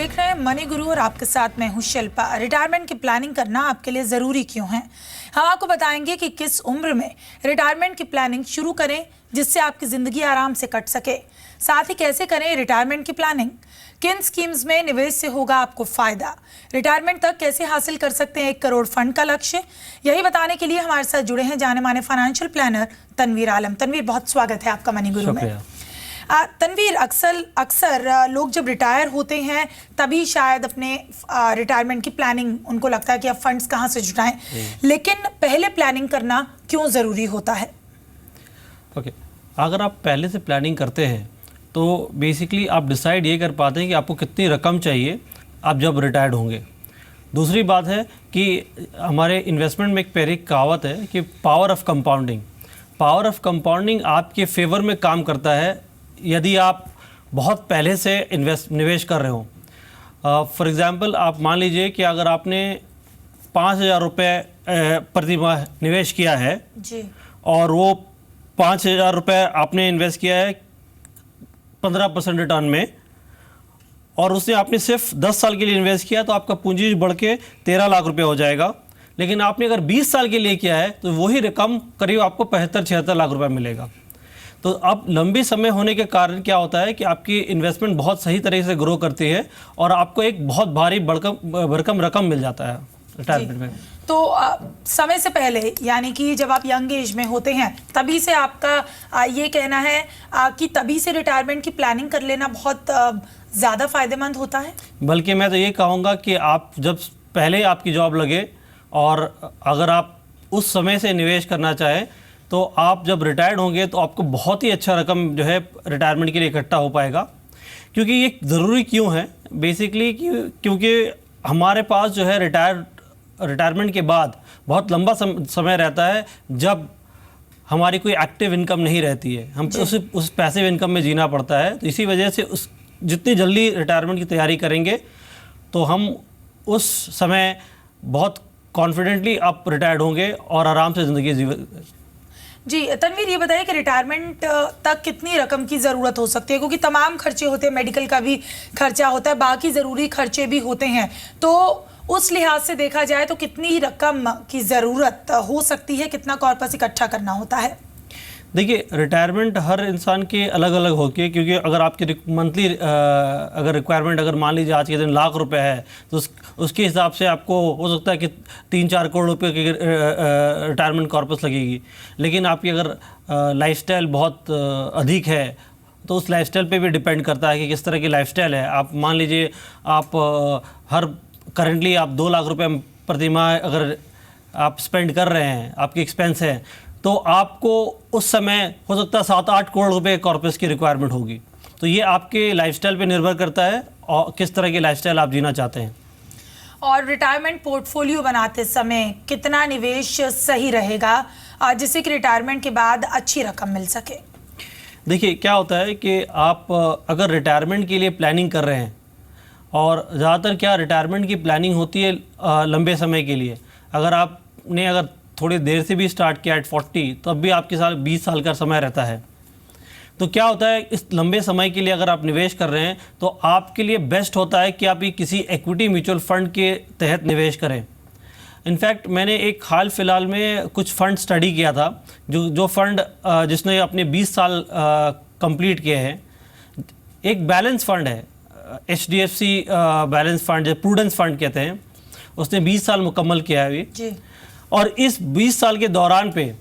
देख रहे हैं मनी गुरु और आपके साथ मैं हूं शिल्पा। रिटायरमेंट की प्लानिंग करना आपके लिए ज़रूरी क्यों है, हम आपको बताएंगे कि किस उम्र में रिटायरमेंट की प्लानिंग शुरू करें जिससे आपकी ज़िंदगी आराम से कट सके। साथ ही कैसे करें रिटायरमेंट की प्लानिंग, किन स्कीम्स में निवेश से होगा आपको फ़ायदा, रिटायरमेंट तक कैसे हासिल कर सकते हैं 1 करोड़ फंड का लक्ष्य। यही बताने के लिए हमारे साथ जुड़े हैं जाने माने फाइनेंशियल प्लानर तनवीर आलम। तनवीर, बहुत स्वागत है आपका मनी गुरु में। तनवीर, अक्सर लोग जब रिटायर होते हैं तभी शायद अपने रिटायरमेंट की प्लानिंग, उनको लगता है कि अब फंड्स कहाँ से जुटाएं, लेकिन पहले प्लानिंग करना क्यों ज़रूरी होता है? ओके, अगर आप पहले से प्लानिंग करते हैं तो बेसिकली आप डिसाइड ये कर पाते हैं कि आपको कितनी रकम चाहिए आप जब रिटायर्ड होंगे। दूसरी बात है कि हमारे इन्वेस्टमेंट में एक पहले कहावत है कि पावर ऑफ कंपाउंडिंग आपके फेवर में काम करता है यदि आप बहुत पहले से निवेश कर रहे हो। फॉर एग्ज़ाम्पल, आप मान लीजिए कि अगर आपने 5,000 रुपये प्रति माह निवेश किया है जी, और वो 5,000 रुपये आपने इन्वेस्ट किया है 15% रिटर्न में, और उसने आपने सिर्फ 10 साल के लिए इन्वेस्ट किया तो आपका पूंजी बढ़ के 13 लाख रुपये हो जाएगा। लेकिन आपने अगर 20 साल के लिए किया है तो वही रकम करीब आपको 75-76 लाख रुपये मिलेगा। तो अब लंबी समय होने के कारण क्या होता है कि आपकी इन्वेस्टमेंट बहुत सही तरीके से ग्रो करती है और आपको एक बहुत भारी भरकम रकम मिल जाता है रिटायरमेंट में। तो समय से पहले, यानी कि जब आप यंग एज में होते हैं तभी से आपका ये कहना है कि तभी से रिटायरमेंट की प्लानिंग कर लेना बहुत ज़्यादा फायदेमंद होता है? बल्कि मैं तो ये कहूँगा कि आप जब पहले आपकी जॉब लगे और अगर आप उस समय से निवेश करना चाहें तो आप जब रिटायर्ड होंगे तो आपको बहुत ही अच्छा रकम जो है रिटायरमेंट के लिए इकट्ठा हो पाएगा। क्योंकि ये ज़रूरी क्यों है बेसिकली क्योंकि हमारे पास जो है रिटायरमेंट के बाद बहुत लंबा समय रहता है जब हमारी कोई एक्टिव इनकम नहीं रहती है, हम उस पैसिव इनकम में जीना पड़ता है। तो इसी वजह से जितनी जल्दी रिटायरमेंट की तैयारी करेंगे तो हम उस समय बहुत कॉन्फिडेंटली आप रिटायर्ड होंगे और आराम से ज़िंदगी जी। तनवीर, ये बताइए कि रिटायरमेंट तक कितनी रकम की ज़रूरत हो सकती है, क्योंकि तमाम खर्चे होते हैं, मेडिकल का भी खर्चा होता है, बाकी ज़रूरी खर्चे भी होते हैं, तो उस लिहाज से देखा जाए तो कितनी रकम की ज़रूरत हो सकती है, कितना कॉर्पस इकट्ठा करना होता है? देखिए, रिटायरमेंट हर इंसान के अलग अलग होती है, क्योंकि अगर आपकी मंथली अगर रिक्वायरमेंट अगर मान लीजिए आज के दिन लाख रुपए है तो उसके हिसाब से आपको हो सकता है कि 3-4 करोड़ रुपए की रिटायरमेंट कॉर्पस लगेगी। लेकिन आपकी अगर लाइफस्टाइल बहुत अधिक है तो उस लाइफस्टाइल पे भी डिपेंड करता है कि किस तरह की लाइफस्टाइल है। आप मान लीजिए आप करंटली आप 2 लाख रुपये प्रति माह अगर आप स्पेंड कर रहे हैं, आपकी एक्सपेंस है, तो आपको उस समय हो सकता है 7-8 करोड़ रुपए कॉर्पस की रिक्वायरमेंट होगी। तो ये आपके लाइफस्टाइल पे निर्भर करता है और किस तरह की लाइफस्टाइल आप जीना चाहते हैं। और रिटायरमेंट पोर्टफोलियो बनाते समय कितना निवेश सही रहेगा जिससे कि रिटायरमेंट के बाद अच्छी रकम मिल सके? देखिए, क्या होता है कि आप अगर रिटायरमेंट के लिए प्लानिंग कर रहे हैं, और ज़्यादातर क्या रिटायरमेंट की प्लानिंग होती है लंबे समय के लिए। अगर थोड़ी देर से भी स्टार्ट किया एट 40 तब भी आपके साथ 20 साल का समय रहता है। तो क्या होता है, इस लंबे समय के लिए अगर आप निवेश कर रहे हैं तो आपके लिए बेस्ट होता है कि आप ये किसी इक्विटी म्यूचुअल फंड के तहत निवेश करें। इनफैक्ट मैंने एक हाल फिलहाल में कुछ फंड स्टडी किया था, जो फंड जिसने अपने 20 साल कंप्लीट किए हैं। एक बैलेंस फंड है, HDFC balance fund, prudence fund कहते हैं, उसने 20 साल मुकम्मल किया है अभी जी। और इस 20 साल के दौरान पे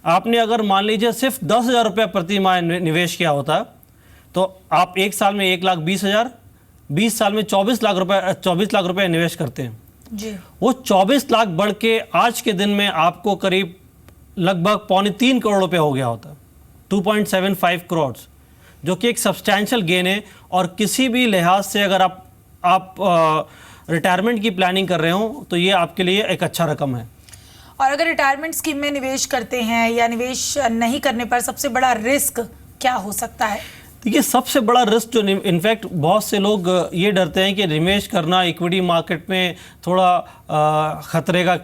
आपने अगर मान लीजिए सिर्फ 10,000 रुपये प्रति माह निवेश किया होता तो आप 1 साल में 1,20,000, 20 साल में 24 लाख रुपए निवेश करते हैं जी। वो 24 लाख बढ़ के आज के दिन में आपको करीब लगभग 2.25 करोड़ रुपए हो गया होता, 2.75 करोड़, जो कि एक सब्सटैंशियल गेन है। और किसी भी लिहाज से अगर आप रिटायरमेंट की प्लानिंग कर रहे हो तो ये आपके लिए एक अच्छा रकम है। और अगर रिटायरमेंट स्कीम में निवेश करते हैं या निवेश नहीं करने पर सबसे बड़ा रिस्क क्या हो सकता है? देखिए, सबसे बड़ा रिस्क जो इनफैक्ट बहुत से लोग ये डरते हैं कि निवेश करना इक्विटी मार्केट में थोड़ा खतरे का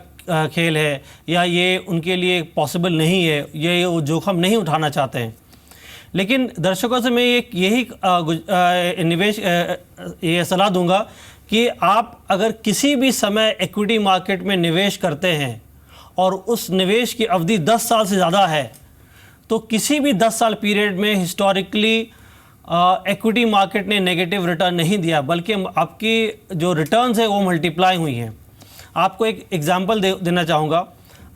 खेल है या ये उनके लिए पॉसिबल नहीं है, ये वो जोखिम नहीं उठाना चाहते हैं। लेकिन दर्शकों से मैं यही निवेश ये सलाह दूंगा कि आप अगर किसी भी समय इक्विटी मार्केट में निवेश करते हैं और उस निवेश की अवधि 10 साल से ज़्यादा है, तो किसी भी 10 साल पीरियड में हिस्टोरिकली इक्विटी मार्केट ने नेगेटिव रिटर्न नहीं दिया, बल्कि आपकी जो रिटर्न्स है वो मल्टीप्लाई हुई हैं। आपको एक एग्जांपल देना चाहूँगा।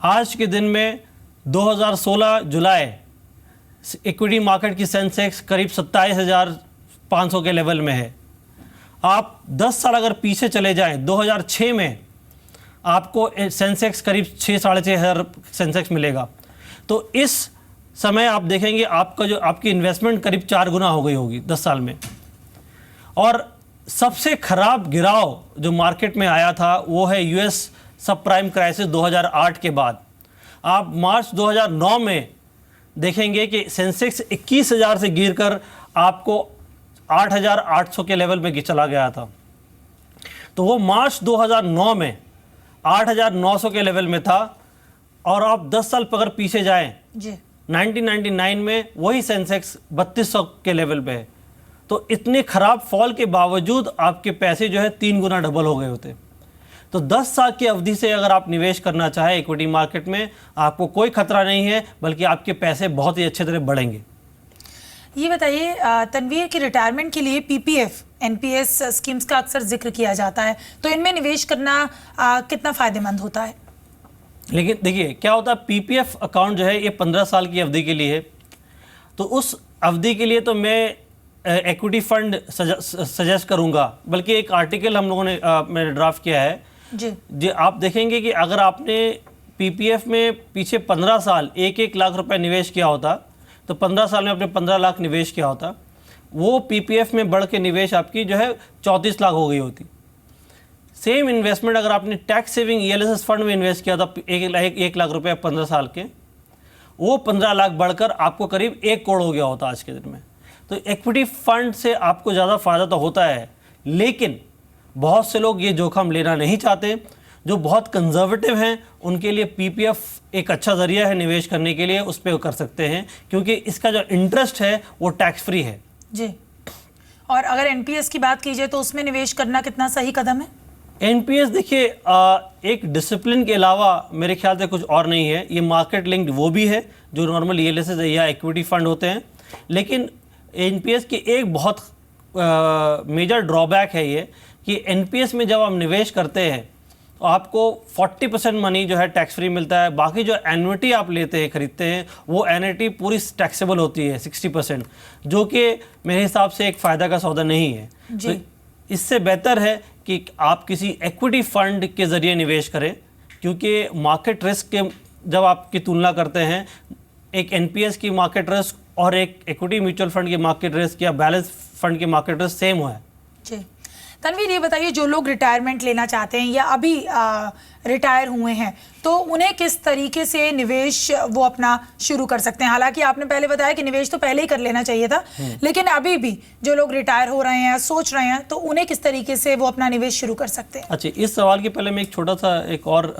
आज के दिन में 2016 जुलाई इक्विटी मार्केट की सेंसेक्स करीब 27,500 के लेवल में है। आप 10 साल अगर पीछे चले जाएं, 2006 में आपको सेंसेक्स करीब 6,500 सेंसेक्स मिलेगा। तो इस समय आप देखेंगे आपकी इन्वेस्टमेंट करीब 4 गुना हो गई होगी 10 साल में। और सबसे खराब गिराव जो मार्केट में आया था वो है यूएस सब प्राइम क्राइसिस 2008 के बाद। आप मार्च 2009 में देखेंगे कि सेंसेक्स 21,000 से गिरकर आपको 8,800 के लेवल में चला गया था। तो वो मार्च 2009 में 8,900 के लेवल में था, और आप 10 साल अगर पीछे जाएं जी 1999 में वही सेंसेक्स 3200 के लेवल पे है। तो इतने खराब फॉल के बावजूद आपके पैसे जो है 3 गुना डबल हो गए होते। तो 10 साल की अवधि से अगर आप निवेश करना चाहें इक्विटी मार्केट में, आपको कोई खतरा नहीं है, बल्कि आपके पैसे बहुत ही अच्छे तरह बढ़ेंगे। ये बताइए तनवीर की रिटायरमेंट के लिए पीपीएफ एनपीएस स्कीम्स का अक्सर जिक्र किया जाता है, तो इनमें निवेश करना कितना फ़ायदेमंद होता है? लेकिन देखिए क्या होता है, पीपीएफ अकाउंट जो है ये 15 साल की अवधि के लिए है। तो उस अवधि के लिए तो मैं इक्विटी फंड सजेस्ट करूंगा, बल्कि एक आर्टिकल हम लोगों ने मैंने ड्राफ्ट किया है जी। आप देखेंगे कि अगर आपने पीपीएफ में पीछे 15 साल 1-1 लाख रुपए निवेश किया होता, तो 15 साल में आपने 15 लाख निवेश किया होता, वो पीपीएफ में बढ़ के निवेश आपकी जो है 34 लाख हो गई होती। सेम इन्वेस्टमेंट अगर आपने टैक्स सेविंग ईएलएसएस फंड में इन्वेस्ट किया था 1 लाख रुपए 15 साल के, वो 15 लाख बढ़कर आपको करीब 1 करोड़ हो गया होता आज के दिन में। तो इक्विटी फंड से आपको ज़्यादा फ़ायदा तो होता है, लेकिन बहुत से लोग ये जोखिम लेना नहीं चाहते। जो बहुत कंजर्वेटिव हैं उनके लिए पीपीएफ एक अच्छा ज़रिया है निवेश करने के लिए, उस पर कर सकते हैं, क्योंकि इसका जो इंटरेस्ट है वो टैक्स फ्री है जी। और अगर एनपीएस की बात की जाए तो उसमें निवेश करना कितना सही कदम है? एनपीएस देखिए एक डिसिप्लिन के अलावा मेरे ख्याल से कुछ और नहीं है। ये मार्केट लिंक्ड वो भी है जो नॉर्मल ईएलएसएस या इक्विटी फंड होते हैं, लेकिन एनपीएस की एक बहुत मेजर ड्रॉबैक है ये कि एनपीएस में जब आप निवेश करते हैं तो आपको 40% मनी जो है टैक्स फ्री मिलता है। बाकी जो एन्युटी आप लेते हैं खरीदते हैं वो एन्युटी पूरी टैक्सेबल होती है 60%, जो कि मेरे हिसाब से एक फ़ायदा का सौदा नहीं है। तो इससे बेहतर है कि आप किसी इक्विटी फंड के ज़रिए निवेश करें, क्योंकि मार्केट रिस्क के जब आपकी तुलना करते हैं एक एनपीएस की मार्केट रिस्क और एक इक्विटी म्यूचुअल फंड की मार्केट रिस्क या बैलेंस फंड की मार्केट रिस्क सेम है जी। तनवीर ये बताइए, जो लोग रिटायरमेंट लेना चाहते हैं या अभी रिटायर हुए हैं, तो उन्हें किस तरीके से निवेश वो अपना शुरू कर सकते हैं? हालांकि आपने पहले बताया कि निवेश तो पहले ही कर लेना चाहिए था, लेकिन अभी भी जो लोग रिटायर हो रहे हैं, सोच रहे हैं, तो उन्हें किस तरीके से वो अपना निवेश शुरू कर सकते हैं? अच्छा, इस सवाल के पहले मैं एक छोटा सा एक और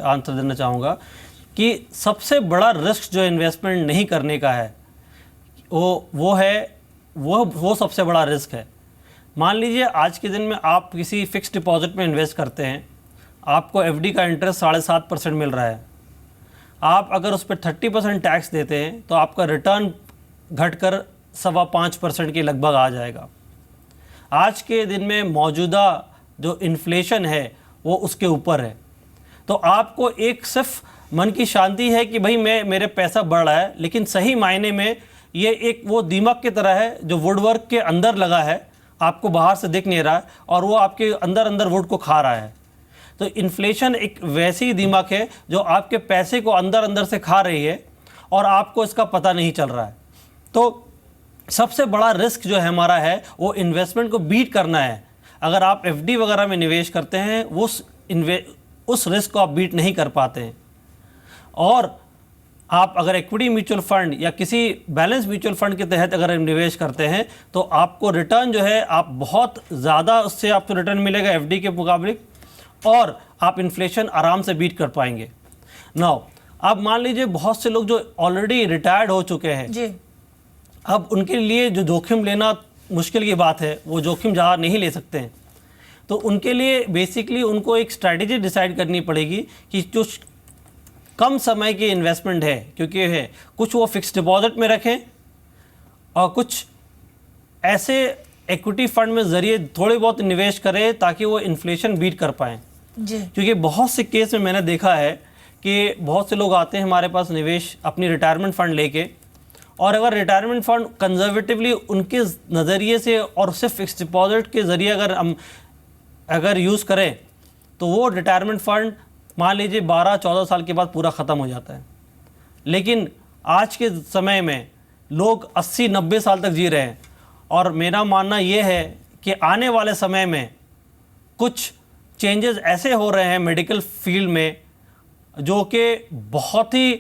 आंसर देना चाहूँगा कि सबसे बड़ा रिस्क जो इन्वेस्टमेंट नहीं करने का है वो सबसे बड़ा रिस्क है। मान लीजिए आज के दिन में आप किसी फिक्स डिपॉजिट में इन्वेस्ट करते हैं, आपको एफडी का इंटरेस्ट 7.5% मिल रहा है। आप अगर उस पर 30% टैक्स देते हैं तो आपका रिटर्न घटकर 5.25% के लगभग आ जाएगा। आज के दिन में मौजूदा जो इन्फ्लेशन है वो उसके ऊपर है। तो आपको एक सिर्फ मन की शांति है कि भाई मेरे पैसा बढ़ रहा है, लेकिन सही मायने में ये एक वो दीमक की तरह है जो वुडवर्क के अंदर लगा है, आपको बाहर से दिख नहीं रहा है और वो आपके अंदर वुड को खा रहा है। तो इन्फ्लेशन एक वैसी दीमक है जो आपके पैसे को अंदर से खा रही है और आपको इसका पता नहीं चल रहा है। तो सबसे बड़ा रिस्क जो है हमारा है वो इन्वेस्टमेंट को बीट करना है। अगर आप एफडी वगैरह में निवेश करते हैं उस रिस्क को आप बीट नहीं कर पाते हैं। और आप अगर इक्विटी म्यूचुअल फंड या किसी बैलेंस म्यूचुअल फंड के तहत अगर निवेश करते हैं तो आपको रिटर्न जो है आप बहुत ज़्यादा उससे आपको रिटर्न मिलेगा एफडी के मुकाबले, और आप इन्फ्लेशन आराम से बीट कर पाएंगे। नाउ आप मान लीजिए बहुत से लोग जो ऑलरेडी रिटायर्ड हो चुके हैं जी। अब उनके लिए जो जोखिम लेना मुश्किल की बात है, वो जोखिम जहाँ नहीं ले सकते हैं, तो उनके लिए बेसिकली उनको एक स्ट्रैटेजी डिसाइड करनी पड़ेगी कि जो कम समय की इन्वेस्टमेंट है, क्योंकि है कुछ वो फिक्स डिपॉजिट में रखें और कुछ ऐसे इक्विटी फंड में ज़रिए थोड़े बहुत निवेश करें ताकि वो इन्फ्लेशन बीट कर पाएँ। जी। क्योंकि बहुत से केस में मैंने देखा है कि बहुत से लोग आते हैं हमारे पास निवेश अपनी रिटायरमेंट फ़ंड लेके, और अगर रिटायरमेंट फ़ंड कंजर्वेटिवली उनके नज़रिए से और सिर्फ फिक्स डिपॉजिट के ज़रिए अगर यूज़ करें तो वो रिटायरमेंट फ़ंड मान लीजिए 12-14 साल के बाद पूरा ख़त्म हो जाता है। लेकिन आज के समय में लोग 80-90 साल तक जी रहे हैं, और मेरा मानना ये है कि आने वाले समय में कुछ चेंजेस ऐसे हो रहे हैं मेडिकल फील्ड में जो कि बहुत ही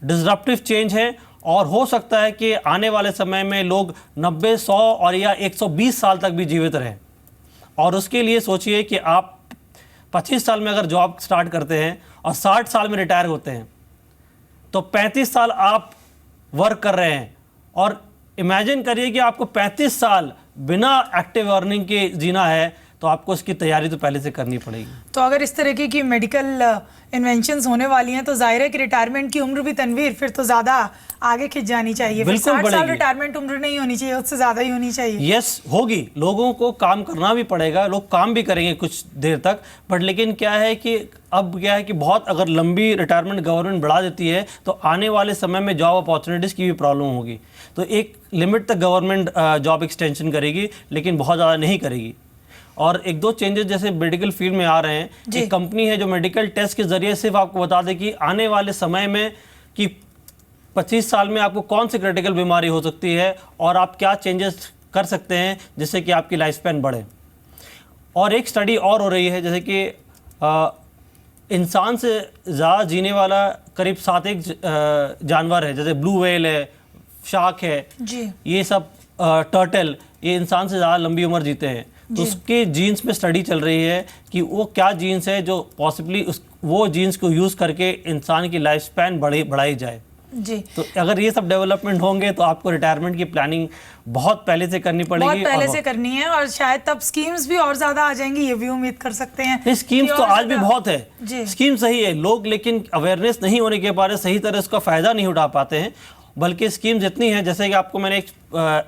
डिसरप्टिव चेंज है, और हो सकता है कि आने वाले समय में लोग 90, 100 और या 120 साल तक भी जीवित रहें। और उसके लिए सोचिए कि आप 25 साल में अगर जॉब स्टार्ट करते हैं और 60 साल में रिटायर होते हैं, तो 35 साल आप वर्क कर रहे हैं, और इमेजिन करिए कि आपको 35 साल बिना एक्टिव अर्निंग के जीना है, तो आपको इसकी तैयारी तो पहले से करनी पड़ेगी। तो अगर इस तरीके की मेडिकल इन्वेंशंस होने वाली हैं तो जाहिर है कि रिटायरमेंट की उम्र भी तनवीर फिर तो ज़्यादा आगे खिंच जानी चाहिए। फिर 60 साल रिटायरमेंट उम्र नहीं होनी चाहिए, उससे ज़्यादा ही होनी चाहिए। यस, होगी। लोगों को काम करना भी पड़ेगा, लोग काम भी करेंगे कुछ देर तक, बट लेकिन क्या है कि अब क्या है कि बहुत अगर लंबी रिटायरमेंट गवर्नमेंट बढ़ा देती है तो आने वाले समय में जॉब अपॉर्चुनिटीज़ की भी प्रॉब्लम होगी। तो एक लिमिट तक गवर्नमेंट जॉब एक्सटेंशन करेगी, लेकिन बहुत ज़्यादा नहीं करेगी। और एक दो चेंजेस जैसे मेडिकल फील्ड में आ रहे हैं, एक कंपनी है जो मेडिकल टेस्ट के ज़रिए सिर्फ आपको बता दे कि आने वाले समय में कि 25 साल में आपको कौन सी क्रिटिकल बीमारी हो सकती है और आप क्या चेंजेस कर सकते हैं जिससे कि आपकी लाइफ स्पैन बढ़े। और एक स्टडी और हो रही है, जैसे कि इंसान से ज़्यादा जीने वाला करीब 7 जानवर है, जैसे ब्लू व्हेल है, शार्क है जी। ये सब टर्टल, ये इंसान से ज़्यादा लंबी उम्र जीते हैं। तो उसके जीन्स पे स्टडी चल रही है कि वो क्या जीन्स है जो पॉसिबली वो जीन्स को यूज़ करके इंसान की लाइफ स्पैन बढ़ाई जाए। जी। तो अगर ये सब डेवलपमेंट होंगे तो आपको रिटायरमेंट की प्लानिंग बहुत पहले से करनी पड़ेगी, बहुत पहले से करनी है, और शायद तब स्कीम्स भी और ज़्यादा आ जाएंगी, ये भी उम्मीद कर सकते हैं। स्कीम्स तो आज भी बहुत है, स्कीम सही है, लोग लेकिन अवेयरनेस नहीं होने के बारे सही तरह इसका फ़ायदा नहीं उठा पाते हैं। बल्कि स्कीम्स इतनी हैं, जैसे कि आपको मैंने एक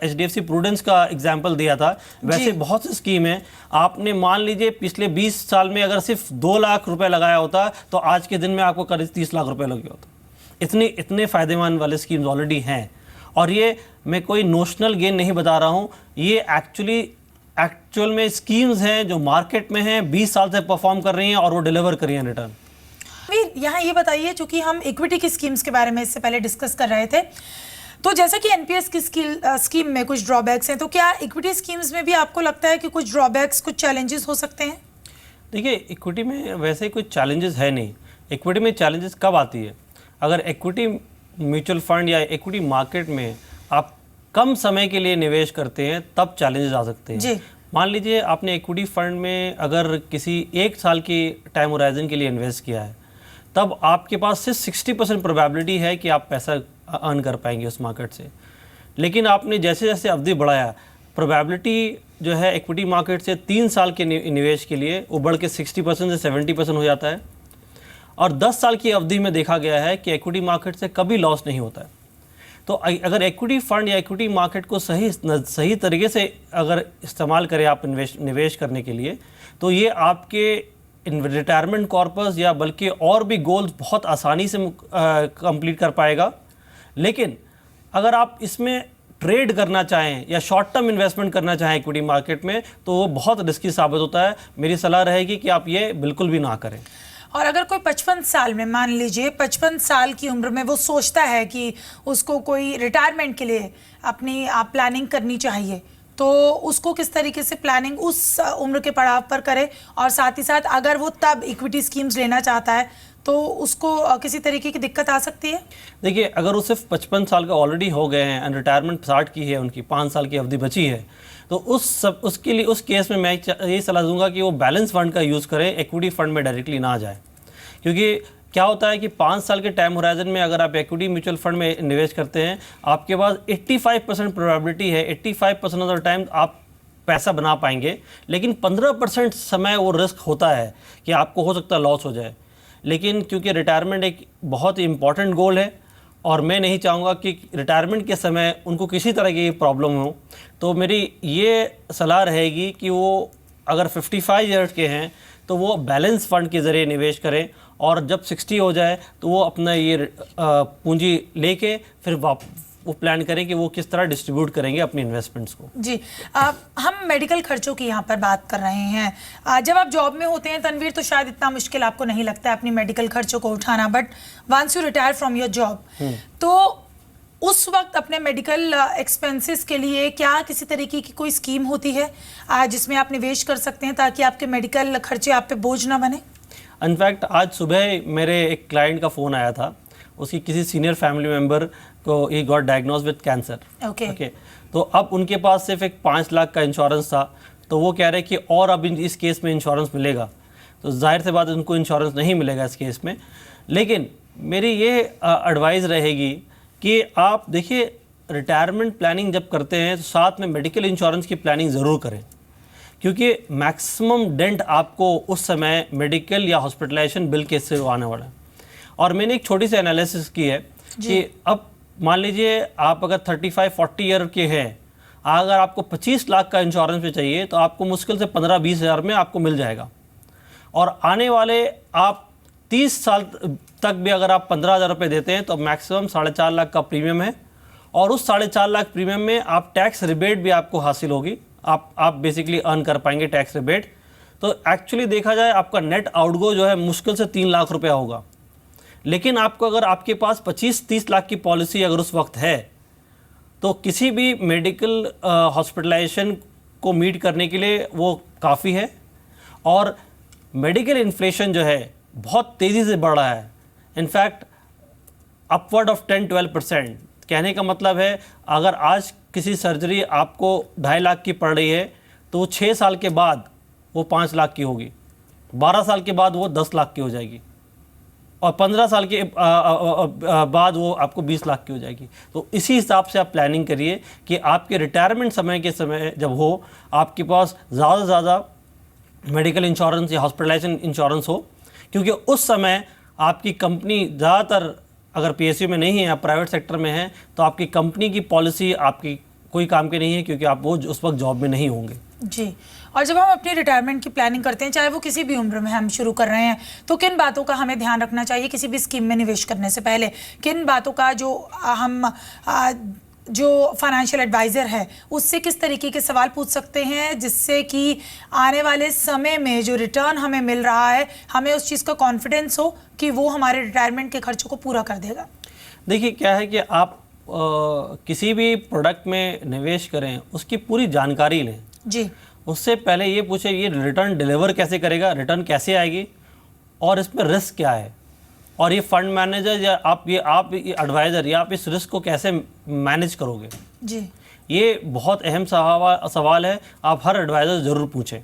HDFC प्रूडेंस का एग्जांपल दिया था, वैसे बहुत सी स्कीम है। आपने मान लीजिए पिछले 20 साल में अगर सिर्फ 2 लाख रुपए लगाया होता तो आज के दिन में आपको करीब 30 लाख रुपए लगे होता। इतने फ़ायदेमंद वाले स्कीम्स ऑलरेडी हैं, और ये मैं कोई नोशनल गेन नहीं बता रहा हूँ, ये एक्चुअल में स्कीम्स हैं जो मार्केट में हैं, 20 साल से परफॉर्म कर रही हैं और वो डिलीवर कर रही हैं रिटर्न। यहाँ ये बताइए, चूंकि हम इक्विटी की स्कीम्स के बारे में इससे पहले डिस्कस कर रहे थे, तो जैसा कि एनपीएस की स्कीम में कुछ ड्रॉबैक्स हैं, तो क्या इक्विटी स्कीम्स में भी आपको लगता है कि कुछ ड्रॉबैक्स, कुछ चैलेंजेस हो सकते हैं? देखिए, इक्विटी में वैसे कुछ चैलेंजेस है नहीं। इक्विटी में चैलेंजेस कब आती है? अगर इक्विटी म्यूचुअल फंड या इक्विटी मार्केट में आप कम समय के लिए निवेश करते हैं तब चैलेंजेस आ सकते हैं। जी। मान लीजिए आपने इक्विटी फंड में अगर किसी 1 साल की टाइम होराइजन के लिए इन्वेस्ट किया है, तब आपके पास सिर्फ 60% प्रोबेबिलिटी है कि आप पैसा अर्न कर पाएंगे उस मार्केट से। लेकिन आपने जैसे जैसे अवधि बढ़ाया, प्रोबेबिलिटी जो है इक्विटी मार्केट से 3 साल के निवेश के लिए वो बढ़ के 60% से 70% हो जाता है। और 10 साल की अवधि में देखा गया है कि इक्विटी मार्केट से कभी लॉस नहीं होता है। तो अगर इक्विटी फंड या इक्विटी मार्केट को सही तरीके से अगर इस्तेमाल करें आप निवेश करने के लिए, तो ये आपके रिटायरमेंट कॉर्पस या बल्कि और भी गोल्स बहुत आसानी से कंप्लीट कर पाएगा। लेकिन अगर आप इसमें ट्रेड करना चाहें या शॉर्ट टर्म इन्वेस्टमेंट करना चाहें इक्विटी मार्केट में, तो वो बहुत रिस्की साबित होता है। मेरी सलाह रहेगी कि आप ये बिल्कुल भी ना करें। और अगर कोई 55 साल में, मान लीजिए 55 साल की उम्र में वो सोचता है कि उसको कोई रिटायरमेंट के लिए अपनी प्लानिंग करनी चाहिए, तो उसको किस तरीके से प्लानिंग उस उम्र के पड़ाव पर करे, और साथ ही साथ अगर वो तब इक्विटी स्कीम्स लेना चाहता है तो उसको किसी तरीके की दिक्कत आ सकती है? देखिए, अगर वो सिर्फ 55 साल का ऑलरेडी हो गए हैं एंड रिटायरमेंट स्टार्ट की है, उनकी 5 साल की अवधि बची है, तो उसके लिए उस केस में मैं यही सलाह दूंगा कि वो बैलेंस फंड का यूज़ करें, इक्विटी फंड में डायरेक्टली ना जाए। क्योंकि क्या होता है कि 5 साल के टाइम होराइजन में अगर आप इक्विटी म्यूचुअल फंड में निवेश करते हैं, आपके पास 85% प्रोबेबिलिटी है, 85% ऑफ द टाइम आप पैसा बना पाएंगे, लेकिन 15% समय वो रिस्क होता है कि आपको हो सकता है लॉस हो जाए। लेकिन क्योंकि रिटायरमेंट एक बहुत ही इंपॉर्टेंट गोल है और मैं नहीं चाहूँगा कि रिटायरमेंट के समय उनको किसी तरह की प्रॉब्लम हो, तो मेरी ये सलाह रहेगी कि वो अगर 55 ईयर्स के हैं तो वो बैलेंस फंड के ज़रिए निवेश करें, और जब 60 हो जाए तो वो अपना ये पूंजी लेके फिर वो प्लान करें कि वो किस तरह डिस्ट्रीब्यूट करेंगे अपनी इन्वेस्टमेंट्स को। जी, हम मेडिकल खर्चों की यहाँ पर बात कर रहे हैं। जब आप जॉब में होते हैं तनवीर, तो शायद इतना मुश्किल आपको नहीं लगता है अपनी मेडिकल खर्चों को उठाना, but once you retire from your job, तो उस वक्त अपने मेडिकल एक्सपेंसेस के लिए क्या किसी तरीके की कोई स्कीम होती है जिसमें आप निवेश कर सकते हैं ताकि आपके मेडिकल खर्चे आप पे बोझ ना बने? इनफैक्ट आज सुबह मेरे एक क्लाइंट का फ़ोन आया था, उसकी किसी सीनियर फैमिली मेम्बर को he got diagnose with cancer. Okay, तो अब उनके पास सिर्फ एक 5 लाख का इंश्योरेंस था, तो वो कह रहे कि और अब इस केस में इंश्योरेंस मिलेगा, तो जाहिर से बात उनको इंश्योरेंस नहीं मिलेगा इस केस में। लेकिन मेरी ये एडवाइस रहेगी कि आप देखिए, रिटायरमेंट प्लानिंग जब करते हैं तो साथ में मेडिकल इंश्योरेंस की प्लानिंग ज़रूर करें, क्योंकि मैक्सिमम डेंट आपको उस समय मेडिकल या हॉस्पिटलाइजेशन बिल के से आने वाला है। और मैंने एक छोटी सी एनालिसिस की है कि अब मान लीजिए आप अगर 35-40 ईयर के हैं, अगर आपको 25 लाख का इंश्योरेंस भी चाहिए तो आपको मुश्किल से 15-20 हज़ार में आपको मिल जाएगा। और आने वाले आप 30 साल तक भी अगर आप 15,000 रुपये देते हैं तो मैक्सिमम 4.5 लाख का प्रीमियम है, और उस 4.5 लाख प्रीमियम में आप टैक्स रिबेट भी आपको हासिल होगी, आप बेसिकली अर्न कर पाएंगे टैक्स रिबेट। तो एक्चुअली देखा जाए आपका नेट आउटगो जो है मुश्किल से 3 लाख रुपया होगा। लेकिन आपको अगर आपके पास 25-30 लाख की पॉलिसी अगर उस वक्त है, तो किसी भी मेडिकल हॉस्पिटलाइजेशन को मीट करने के लिए वो काफ़ी है। और मेडिकल इन्फ्लेशन जो है बहुत तेज़ी से बढ़ रहा है, इनफैक्ट अपवर्ड ऑफ 10-12%। कहने का मतलब है अगर आज किसी सर्जरी आपको 2.5 लाख की पड़ रही है तो 6 साल के बाद वो 5 लाख की होगी, 12 साल के बाद वो 10 लाख की हो जाएगी, और 15 साल के बाद वो आपको 20 लाख की हो जाएगी। तो इसी हिसाब से आप प्लानिंग करिए कि आपके रिटायरमेंट समय के समय जब हो, आपके पास ज़्यादा से ज़्यादा मेडिकल इंश्योरेंस या हॉस्पिटलाइजेशन इंश्योरेंस हो, क्योंकि उस समय आपकी कंपनी ज़्यादातर अगर पीएसयू में नहीं है या प्राइवेट सेक्टर में है तो आपकी कंपनी की पॉलिसी आपकी कोई काम की नहीं है, क्योंकि आप वो उस वक्त जॉब में नहीं होंगे। जी, और जब हम अपनी रिटायरमेंट की प्लानिंग करते हैं, चाहे वो किसी भी उम्र में हम शुरू कर रहे हैं, तो किन बातों का हमें ध्यान रखना चाहिए किसी भी स्कीम में निवेश करने से पहले? किन बातों का जो फाइनेंशियल एडवाइज़र है उससे किस तरीके के सवाल पूछ सकते हैं जिससे कि आने वाले समय में जो रिटर्न हमें मिल रहा है, हमें उस चीज़ का कॉन्फिडेंस हो कि वो हमारे रिटायरमेंट के खर्चों को पूरा कर देगा? देखिए, क्या है कि आप किसी भी प्रोडक्ट में निवेश करें, उसकी पूरी जानकारी लें। जी, उससे पहले ये पूछे ये रिटर्न डिलीवर कैसे करेगा, रिटर्न कैसे आएगी, और इसमें रिस्क क्या है, और ये फंड मैनेजर या आप एडवाइज़र या आप इस रिस्क को कैसे मैनेज करोगे। जी, ये बहुत अहम सवाल है, आप हर एडवाइज़र ज़रूर पूछें।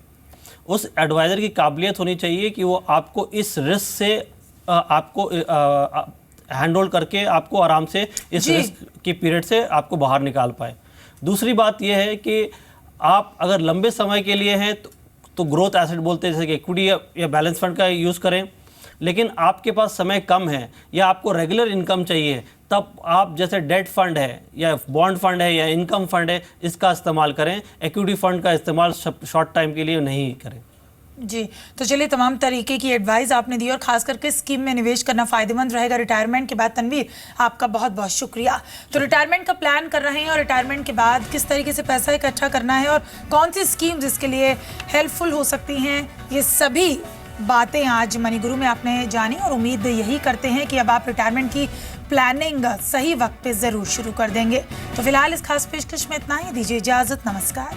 उस एडवाइज़र की काबिलियत होनी चाहिए कि वो आपको इस रिस्क से आपको हैंडल करके आपको आराम से इस रिस्क के पीरियड से आपको बाहर निकाल पाए। दूसरी बात यह है कि आप अगर लंबे समय के लिए हैं तो ग्रोथ एसेट बोलते हैं, जैसे कि इक्विटी या बैलेंस फंड का यूज़ करें। लेकिन आपके पास समय कम है या आपको रेगुलर इनकम चाहिए, तब आप जैसे डेट फंड है या बॉन्ड फंड है या इनकम फंड है, इसका इस्तेमाल करें। इक्विटी फंड का इस्तेमाल शॉर्ट टाइम के लिए नहीं करें। जी, तो चलिए, तमाम तरीके की एडवाइस आपने दी और खास करके स्कीम में निवेश करना फ़ायदेमंद रहेगा रिटायरमेंट के बाद। तनवीर, आपका बहुत बहुत शुक्रिया। तो रिटायरमेंट का प्लान कर रहे हैं और रिटायरमेंट के बाद किस तरीके से पैसा इकट्ठा करना है और कौन सी स्कीम जिसके लिए हेल्पफुल हो सकती हैं, ये सभी बातें आज मनी गुरु में आपने जानी, और उम्मीद यही करते हैं कि अब आप रिटायरमेंट की प्लानिंग सही वक्त पे ज़रूर शुरू कर देंगे। तो फिलहाल इस खास पेशकश में इतना ही, दीजिए इजाज़त, नमस्कार।